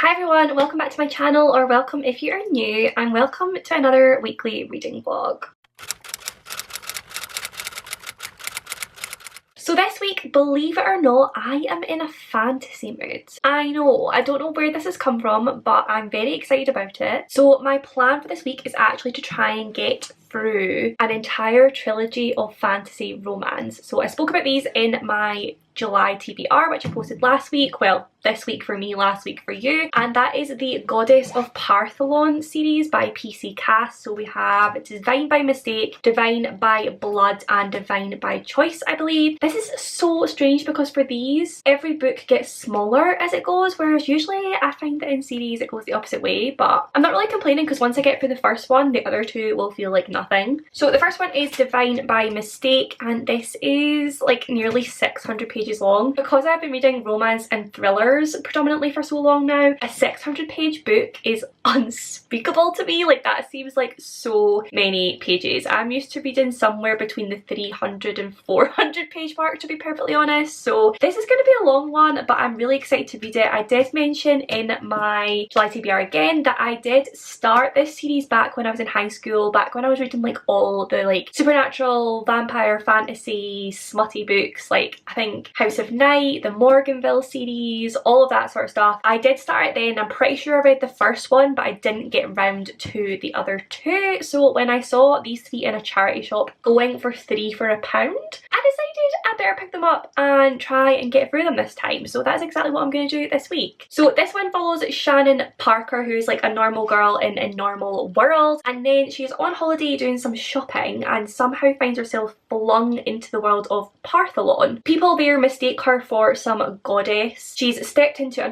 Hi everyone, welcome back to my channel, or welcome if you are new, and welcome to another weekly reading vlog. So this week, believe it or not, I am in a fantasy mood. I know, I don't know where this has come from, but I'm very excited about it. So my plan for this week is actually to try and get through an entire trilogy of fantasy romance. So I spoke about these in my July TBR, which I posted last week. Well, this week for me, last week for you. And that is the Goddess of Partholon series by PC Cass. So we have Divine by Mistake, Divine by Blood, and Divine by Choice, I believe. This is so strange because for these, every book gets smaller as it goes, whereas usually I find that in series it goes the opposite way. But I'm not really complaining because once I get through the first one, the other two will feel like nothing. So the first one is Divine by Mistake, and this is like nearly 600 pages long. Because I've been reading romance and thrillers predominantly for so long now, a 600-page book is unspeakable to me. Like, that seems like so many pages. I'm used to reading somewhere between the 300 and 400 page mark, to be perfectly honest. So this is going to be a long one, but I'm really excited to read it. I did mention in my July TBR again that I did start this series back when I was in high school, back when I was reading like all the like supernatural, vampire, fantasy, smutty books, like I think House of Night, the Morganville series, all of that sort of stuff. I did start it then. I'm pretty sure I read the first one, but I didn't get round to the other two. So when I saw these three in a charity shop going for £3 for £1, I decided I better pick them up and try and get through them this time. So that's exactly what I'm going to do this week. So this one follows Shannon Parker, who's like a normal girl in a normal world, and then she's on holiday doing some shopping and somehow finds herself flung into the world of Partholon. People there mistake her for some goddess. She's stepped into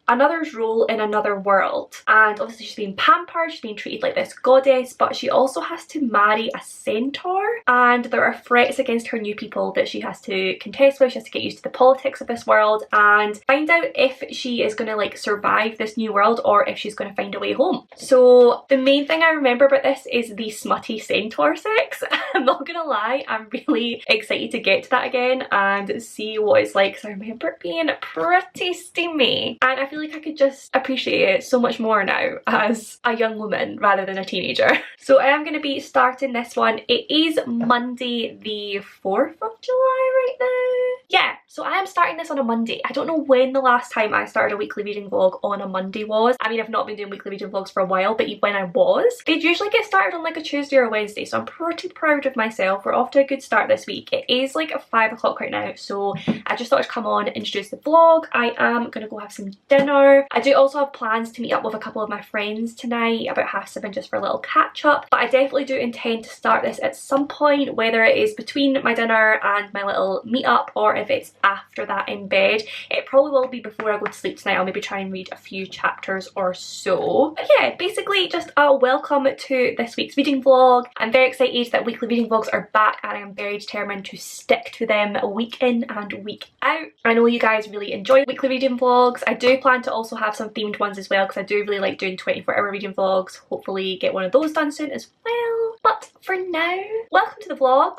another's role in another world, and obviously she's being pampered, she's being treated like this goddess, but she also has to marry a centaur, and there are threats against her new people that she has to contest with. She has to get used to the politics of this world and find out if she is going to like survive this new world or if she's going to find a way home. So the main thing I remember about this is the smutty centaur sex. I'm not gonna lie, I'm really excited to get to that again and see what it's like, because I remember it being pretty steamy, and I feel like I could just appreciate it so much more now as a young woman rather than a teenager. So I am going to be starting this one. It is Monday the 4th of July right now. Yeah, so I am starting this on a Monday. I don't know when the last time I started a weekly reading vlog on a Monday was. I mean, I've not been doing weekly reading vlogs for a while, but when I was, they'd usually get started on like a Tuesday or a Wednesday, so I'm pretty proud of myself. We're off to a good start this week. It is like 5 o'clock right now, so I just thought I'd come on and introduce the vlog. I am going to go have some dinner. I do also have plans to meet up with a couple of my friends tonight about 7:30 just for a little catch up, but I definitely do intend to start this at some point, whether it is between my dinner and my little meet up or if it's after that in bed. It probably will be before I go to sleep tonight. I'll maybe try and read a few chapters or so. But yeah, basically just a welcome to this week's reading vlog. I'm very excited that weekly reading vlogs are back, and I am very determined to stick to them week in and week out. I know you guys really enjoy weekly reading vlogs. I do plan to also have some themed ones as well, because I do really like doing 24-hour reading vlogs. Hopefully get one of those done soon as well. But for now, welcome to the vlog.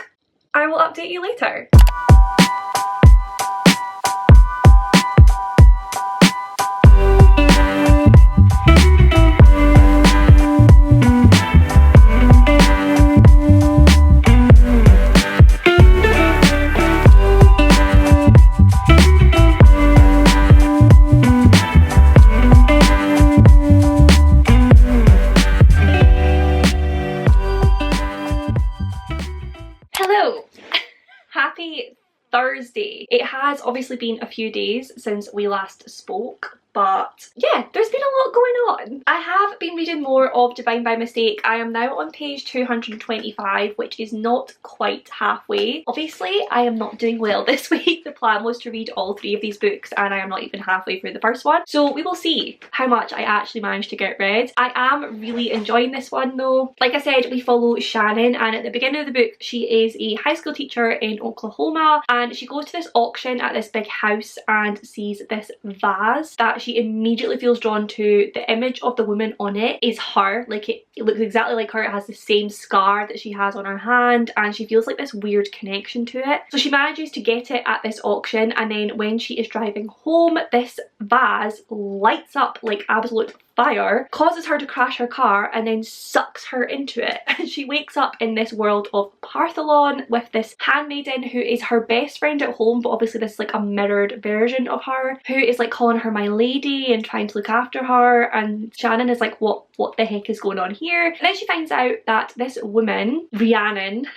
I will update you later. Happy Thursday. It has obviously been a few days since we last spoke, but yeah, there's been a lot going on. I have been reading more of Divine by Mistake. I am now on page 225, which is not quite halfway. Obviously, I am not doing well this week. The plan was to read all 3 of these books, and I am not even halfway through the first one. So we will see how much I actually managed to get read. I am really enjoying this one though. Like I said, we follow Shannon, and at the beginning of the book, she is a high school teacher in Oklahoma, and she goes to this auction at this big house and sees this vase that she immediately feels drawn to the image of the woman on it is her. Like it looks exactly like her. It has the same scar that she has on her hand, and she feels like this weird connection to it. So she manages to get it at this auction, and then when she is driving home, this vase lights up like absolute fire, causes her to crash her car, and then sucks her into it. And she wakes up in this world of Partholon with this handmaiden who is her best friend at home, but obviously this is like a mirrored version of her, who is like calling her my lady and trying to look after her. And Shannon is like, what the heck is going on here? And then she finds out that this woman, Rhiannon,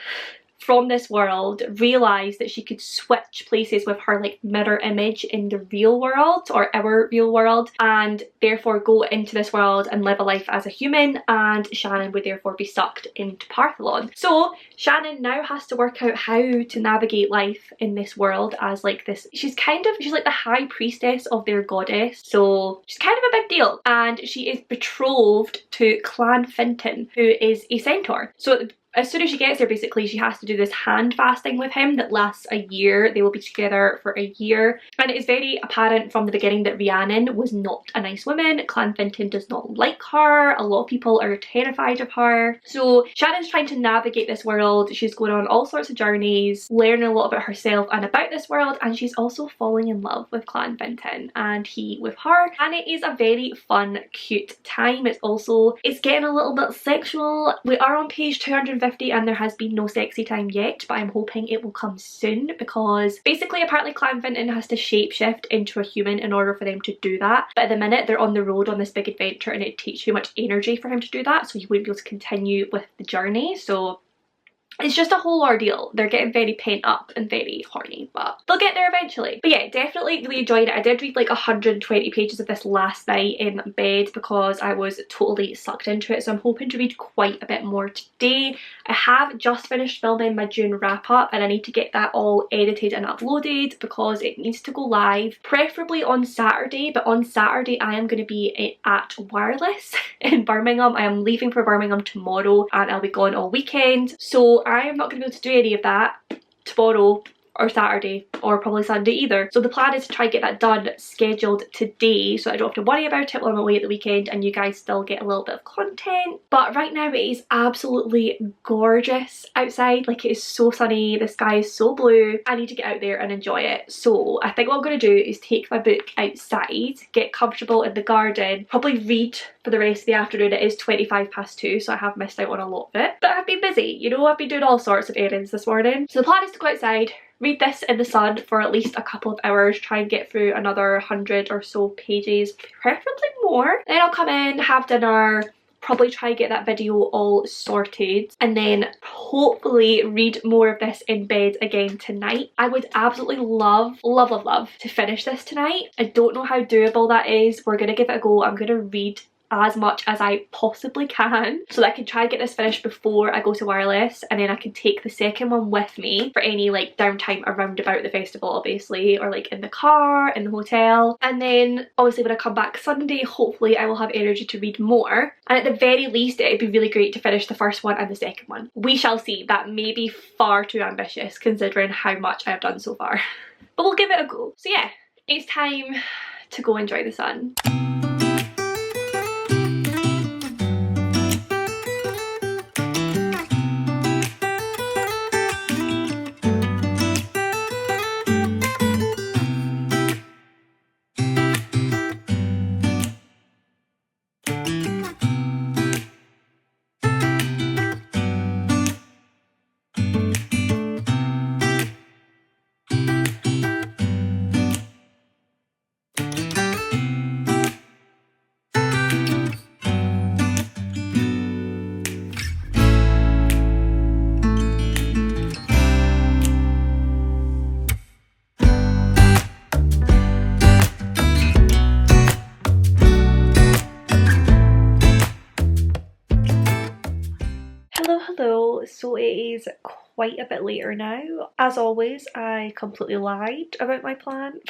from this world, realised that she could switch places with her like mirror image in the real world, or our real world, and therefore go into this world and live a life as a human, and Shannon would therefore be sucked into Partholon. So Shannon now has to work out how to navigate life in this world as like this, she's like the high priestess of their goddess, so she's kind of a big deal, and she is betrothed to Clan Finton, who is a centaur. So as soon as she gets there, basically she has to do this hand fasting with him that lasts a year. They will be together for a year, and it is very apparent from the beginning that Rhiannon was not a nice woman. Clan Finton does not like her. A lot of people are terrified of her. So Shannon's trying to navigate this world. She's going on all sorts of journeys, learning a lot about herself and about this world, and she's also falling in love with Clan Finton and he with her, and it is a very fun, cute time. It's getting a little bit sexual. We are on page 250 and there has been no sexy time yet, but I'm hoping it will come soon, because basically apparently Clan Finton has to shapeshift into a human in order for them to do that, but at the minute they're on the road on this big adventure and it takes too much energy for him to do that, so he wouldn't be able to continue with the journey. So it's just a whole ordeal. They're getting very pent up and very horny, but they'll get there eventually. But yeah, definitely really enjoyed it. I did read like 120 pages of this last night in bed because I was totally sucked into it, so I'm hoping to read quite a bit more today. I have just finished filming my June wrap up and I need to get that all edited and uploaded because it needs to go live, preferably on Saturday, but on Saturday I am going to be at Wireless in Birmingham. I am leaving for Birmingham tomorrow and I'll be gone all weekend, so I am not going to be able to do any of that tomorrow or Saturday or probably Sunday either. So the plan is to try and get that done scheduled today so I don't have to worry about it while I'm away at the weekend and you guys still get a little bit of content. But right now it is absolutely gorgeous outside. Like, it is so sunny, the sky is so blue. I need to get out there and enjoy it. So I think what I'm going to do is take my book outside, get comfortable in the garden, probably read for the rest of the afternoon. It is 2:25 so I have missed out on a lot of it. But I've been busy, you know, I've been doing all sorts of errands this morning. So the plan is to go outside, read this in the sun for at least a couple of hours, try and get through another 100 or so pages, preferably more. Then I'll come in, have dinner, probably try and get that video all sorted, and then hopefully read more of this in bed again tonight. I would absolutely love to finish this tonight. I don't know how doable that is. We're gonna give it a go. I'm gonna read as much as I possibly can so that I can try and get this finished before I go to Wireless, and then I can take the second one with me for any like downtime around about the festival obviously, or like in the car, in the hotel. And then obviously when I come back Sunday, hopefully I will have energy to read more, and at the very least it'd be really great to finish the first one and the second one. We shall see. That may be far too ambitious considering how much I have done so far, but we'll give it a go. So yeah, it's time to go enjoy the sun. Hello, so it is quite a bit later now. As always, I completely lied about my plan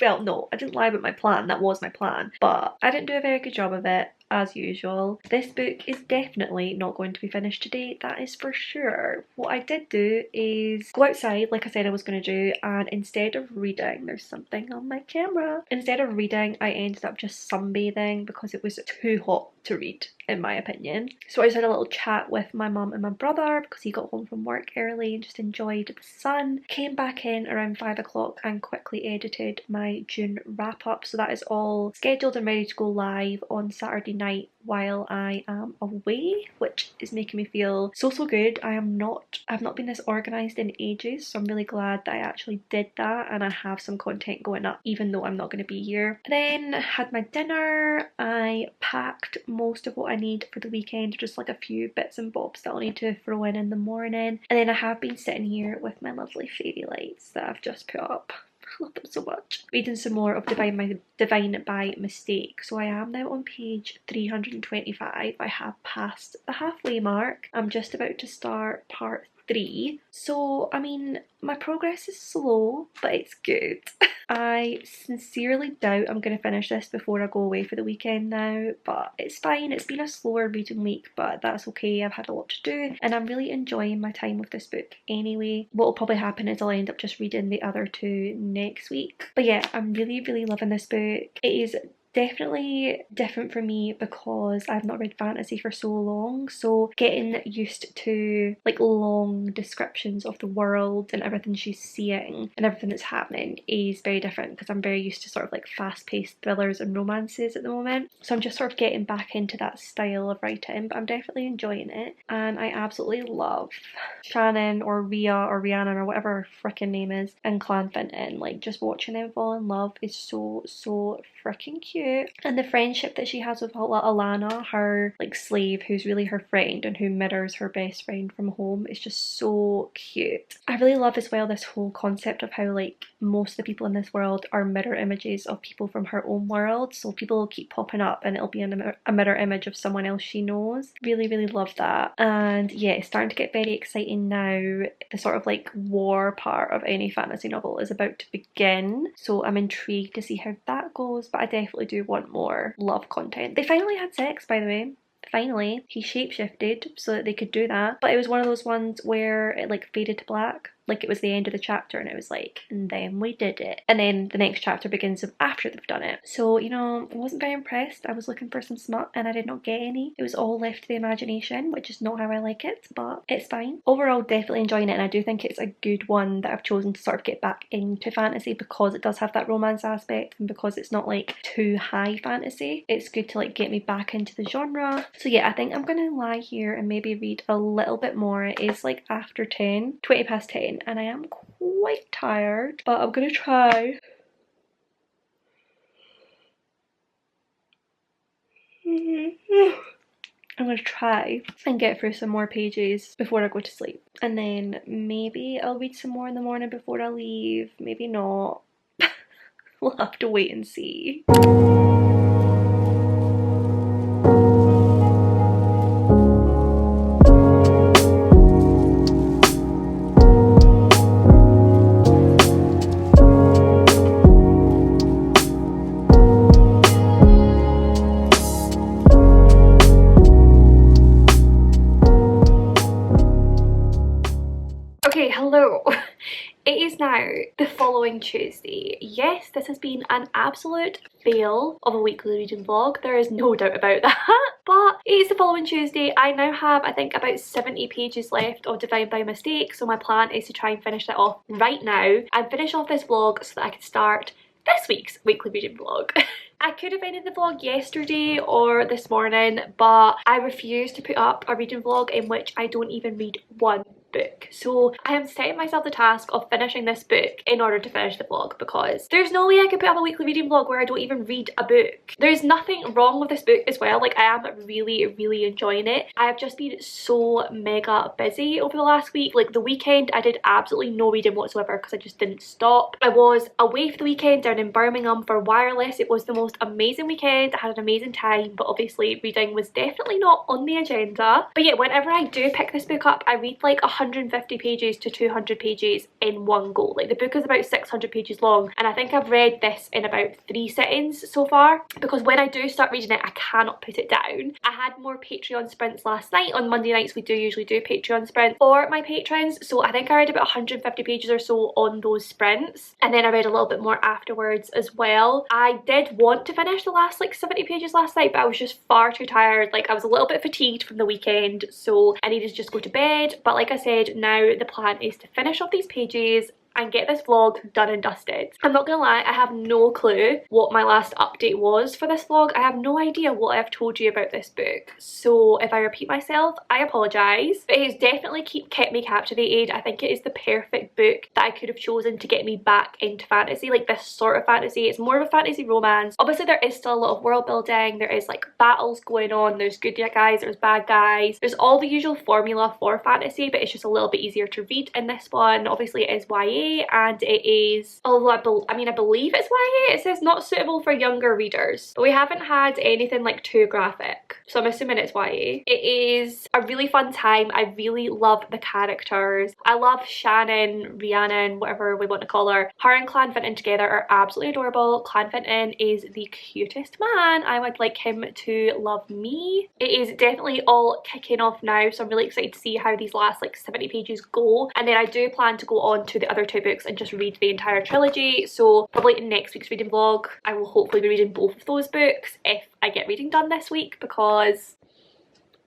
well, no, I didn't lie about my plan, that was my plan, but I didn't do a very good job of it. as usual. This book is definitely not going to be finished today, that is for sure. What I did do is go outside like I said I was going to do, and instead of reading, there's something on my camera, instead of reading I ended up just sunbathing because it was too hot to read in my opinion. So I just had a little chat with my mum and my brother because he got home from work early and just enjoyed the sun. Came back in around 5 o'clock and quickly edited my June wrap up, so that is all scheduled and ready to go live on Saturday night while I am away, which is making me feel so good. I've not been this organised in ages, so I'm really glad that I actually did that and I have some content going up even though I'm not going to be here. Then had my dinner. I packed most of what I need for the weekend, just like a few bits and bobs that I'll need to throw in the morning. And then I have been sitting here with my lovely fairy lights that I've just put up. I love them so much. Reading some more of Divine by Mistake. So I am now on page 325. I have passed the halfway mark. I'm just about to start part 3. So I mean, my progress is slow, but it's good. I sincerely doubt I'm going to finish this before I go away for the weekend now, but it's fine. It's been a slower reading week, but that's okay. I've had a lot to do and I'm really enjoying my time with this book anyway. What will probably happen is I'll end up just reading the other 2 next week. But yeah, I'm really loving this book. It is definitely different for me because I've not read fantasy for so long, so getting used to like long descriptions of the world and everything she's seeing and everything that's happening is very different because I'm very used to sort of like fast-paced thrillers and romances at the moment. So I'm just sort of getting back into that style of writing, but I'm definitely enjoying it and I absolutely love Shannon or Rhea or Rhiannon or whatever her frickin' name is and Clan Fenton. Like just watching them fall in love is so freaking cute. And the friendship that she has with Alana, her like slave who's really her friend and who mirrors her best friend from home, is just so cute. I really love as well this whole concept of how like most of the people in this world are mirror images of people from her own world, so people will keep popping up and it'll be a mirror image of someone else she knows. Really love that. And yeah, it's starting to get very exciting now. The sort of like war part of any fantasy novel is about to begin, so I'm intrigued to see how that goes, but I definitely do want more love content. They finally had sex, by the way. Finally, he shapeshifted so that they could do that, but it was one of those ones where it like faded to black. Like it was the end of the chapter and it was like, and then we did it. And then the next chapter begins after they've done it. So, you know, I wasn't very impressed. I was looking for some smut and I did not get any. It was all left to the imagination, which is not how I like it, but it's fine. Overall, definitely enjoying it, and I do think it's a good one that I've chosen to sort of get back into fantasy because it does have that romance aspect and because it's not like too high fantasy. It's good to like get me back into the genre. So yeah, I think I'm gonna lie here and maybe read a little bit more. It is like after 20 past 10. And I am quite tired, but I'm gonna try. I'm gonna try and get through some more pages before I go to sleep, and then maybe I'll read some more in the morning before I leave, maybe not. We'll have to wait and see. Okay, hello. It is now the following Tuesday. Yes, this has been an absolute fail of a weekly reading vlog. There is no doubt about that. But it is the following Tuesday. I now have, I think, about 70 pages left of Divine by Mistake. So my plan is to try and finish that off right now and finish off this vlog so that I can start this week's weekly reading vlog. I could have ended the vlog yesterday or this morning, but I refuse to put up a reading vlog in which I don't even read one book. So I am setting myself the task of finishing this book in order to finish the vlog, because there's no way I could put up a weekly reading vlog where I don't even read a book. There's nothing wrong with this book as well. Like, I am really enjoying it. I have just been so mega busy over the last week. Like, the weekend I did absolutely no reading whatsoever because I just didn't stop. I was away for the weekend down in Birmingham for Wireless. It was the most amazing weekend. I had an amazing time, but obviously reading was definitely not on the agenda. But yeah, whenever I do pick this book up, I read like 150 pages to 200 pages in one go. Like the book is about 600 pages long and I think I've read this in about 3 sittings so far, because when I do start reading it I cannot put it down. I had more Patreon sprints last night. On Monday nights we do usually do Patreon sprints for my patrons, so I think I read about 150 pages or so on those sprints, and then I read a little bit more afterwards as well. I did want to finish the last like 70 pages last night, but I was just far too tired. Like I was a little bit fatigued from the weekend, so I needed to just go to bed. But like I said, now the plan is to finish off these pages and get this vlog done and dusted. I'm not gonna lie, I have no clue what my last update was for this vlog. I have no idea what I've told you about this book, so if I repeat myself, I apologise. But it has definitely kept me captivated. I think it is the perfect book that I could have chosen to get me back into fantasy, like this sort of fantasy. It's more of a fantasy romance. Obviously there is still a lot of world building, there is like battles going on, there's good guys, there's bad guys, there's all the usual formula for fantasy, but it's just a little bit easier to read in this one. Obviously it is YA, and it is, although I believe it's YA, it says not suitable for younger readers, but we haven't had anything like too graphic, so I'm assuming it's YA. It is a really fun time. I really love the characters. I love Shannon, Rhiannon, whatever we want to call her. Her and Clanfinton together are absolutely adorable. Clanfinton is the cutest man. I would like him to love me. It is definitely all kicking off now, so I'm really excited to see how these last like 70 pages go, and then I do plan to go on to the other 2 books and just read the entire trilogy. So probably in next week's reading vlog I will hopefully be reading both of those books if I get reading done this week, because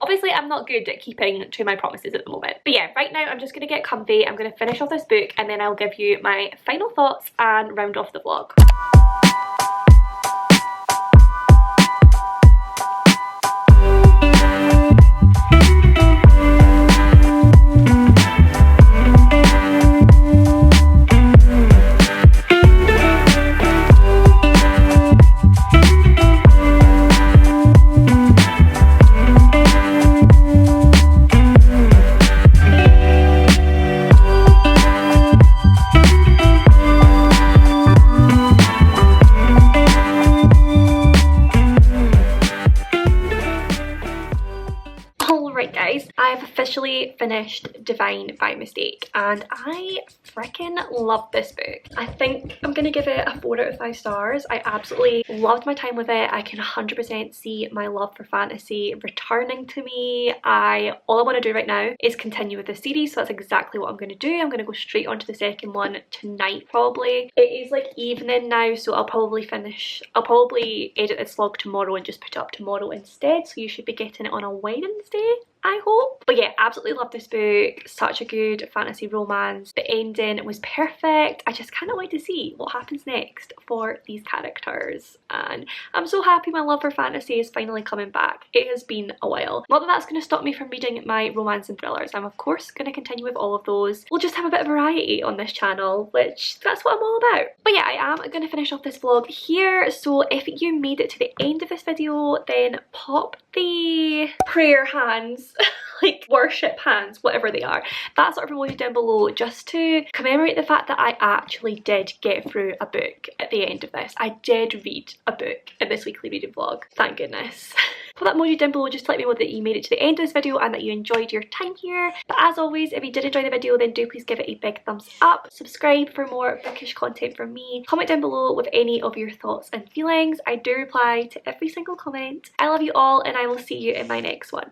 obviously I'm not good at keeping to my promises at the moment. But yeah, right now I'm just going to get comfy, I'm going to finish off this book, and then I'll give you my final thoughts and round off the vlog. I've officially finished Divine by Mistake and I freaking love this book. I think I'm gonna give it a 4 out of 5 stars. I absolutely loved my time with it. I can 100% see my love for fantasy returning to me. All I want to do right now is continue with the series, so that's exactly what I'm going to do. I'm going to go straight on to the second one tonight probably. It is like evening now, so I'll probably edit this vlog tomorrow and just put it up tomorrow instead, so you should be getting it on a Wednesday, I hope. But yeah, absolutely love this book. Such a good fantasy romance. The ending was perfect. I just cannot wait to see what happens next for these characters, and I'm so happy my love for fantasy is finally coming back. It has been a while. Not that that's going to stop me from reading my romance and thrillers. I'm of course going to continue with all of those. We'll just have a bit of variety on this channel, which that's what I'm all about. But yeah, I am going to finish off this vlog here, so if you made it to the end of this video, then pop the prayer hands like worship hands, whatever they are, that sort of emoji down below, just to commemorate the fact that I actually did get through a book at the end of this. I did read a book in this weekly reading vlog, thank goodness. Put that emoji down below just to let me know that you made it to the end of this video and that you enjoyed your time here. But as always, if you did enjoy the video, then do please give it a big thumbs up, subscribe for more bookish content from me, comment down below with any of your thoughts and feelings. I do reply to every single comment. I love you all and I will see you in my next one.